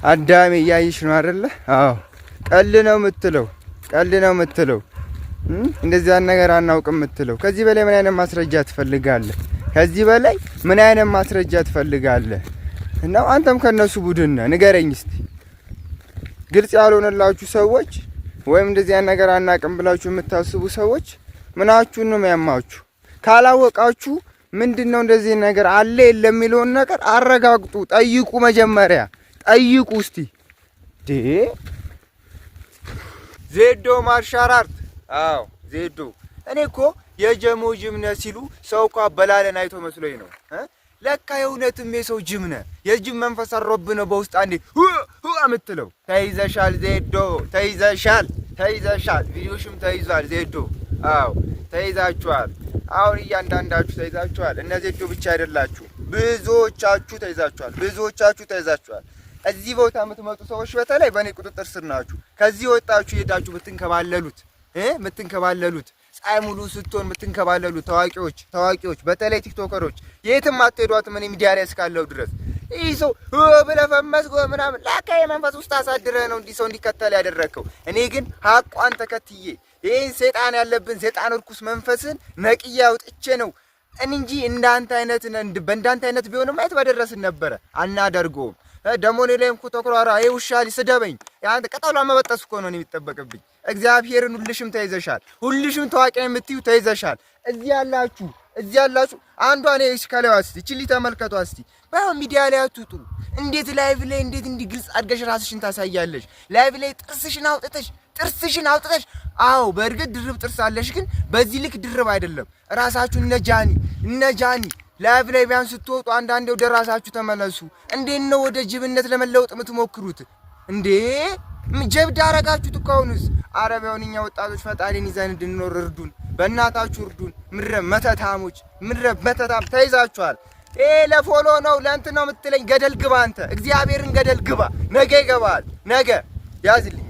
አዳሜ እያይሽ ነው አይደለ? አዎ ቀል ነው የምትለው እንደዚህ ያን ነገር አናውቅም የምትለው። ከዚህ በላይ ምን አይነት ማስረጃ ትፈልጋለህ? እና አንተም ከነሱ ቡድን ነህ። ንገረኝ እስቲ ግልጽ ያልሆነላችሁ ሰዎች ወይም እንደዚህ ያን ነገር አናውቅም ብላችሁ የምታስቡ ሰዎች ምናችሁን ነው የሚያማችሁ? ካላወቃችሁ ምንድነው እንደዚህ ነገር አለ የለም የሚለውን ነገር አረጋግጡ፣ ጠይቁ። መጀመሪያ ጠይቁ እስቲ። ዜዶ ማርሻል አርት። አዎ ዜዶ። እኔ እኮ የጀሞ ጅምነ ሲሉ ሰው እኮ አበላለን አይቶ መስሎኝ ነው። ለካ የእውነትም የሰው ጅምነ የጅም መንፈስ አሮብ ነው በውስጥ አንዴ አምትለው። ተይዘሻል ዜዶ፣ ተይዘሻል። ቪዲዮሽም ተይዟል ዜዶ። አዎ ተይዛችኋል። አሁን እያንዳንዳችሁ ተይዛችኋል። እነ ዜዶ ብቻ አይደላችሁ፣ ብዙዎቻችሁ ተይዛችኋል። እዚህ ቦታ የምትመጡ ሰዎች በተለይ በእኔ ቁጥጥር ስር ናችሁ። ከዚህ ወጣችሁ ሄዳችሁ ምትንከባለሉት ፀሐይ ሙሉ ስትሆን ምትንከባለሉት ታዋቂዎች በተለይ ቲክቶከሮች የትም አትሄዷትም። እኔ ሚዲያ ላይ እስካለሁ ድረስ ይህ ሰው ብለህ ፈመስጎ ምናምን ላካ የመንፈስ ውስጥ አሳድረህ ነው እንዲህ ሰው እንዲከተል ያደረግከው። እኔ ግን ሀቋን ተከትዬ ይህን ሴጣን ያለብን ሴጣን እርኩስ መንፈስን ነቅዬ አውጥቼ ነው እንጂ በእንዳንተ አይነት ቢሆንም ማየት በደረስን ነበረ። አናደርገውም። ደሞ እኔ ላይም እኮ ተኩራራ ውሻ ሊስደበኝ ያን ቀጠሏ መበጠስ እኮ ነው የሚጠበቅብኝ። እግዚአብሔርን ሁልሽም ተይዘሻል። ሁልሽም ታዋቂ የምትዩ ተይዘሻል። እዚህ ያላችሁ አንዷ ነው እስከለው እስቲ ቺሊ ተመልከቷ እስቲ። ባው ሚዲያ ላይ አትውጡ። እንዴት ላይቭ ላይ እንዴት እንዲ ግልጽ አድርገሽ ራስሽን ታሳያለሽ? ላይቭ ላይ ጥርስሽን አውጥተሽ አዎ በእርግጥ ድርብ ጥርስ አለሽ፣ ግን በዚህ ልክ ድርብ አይደለም። ራሳችሁ እነ ጃኒ ላይቭ ላይ ቢያንስ ስትወጡ አንዳንዴ ወደ ራሳችሁ ተመለሱ። እንዴት ነው ወደ ጅብነት ለመለወጥ የምትሞክሩት እንዴ? ጀብድ አረጋችሁት እኮ አሁንስ። አረቢያውን እኛ ወጣቶች ፈጣሪን ይዘን እንድንኖር እርዱን፣ በእናታችሁ እርዱን። መተታም ተይዛችኋል። ለፎሎ ነው ለእንትን ነው የምትለኝ? ገደል ግባ አንተ። እግዚአብሔርን ገደል ግባ። ነገ ይገባል። ነገ ያዝልኝ።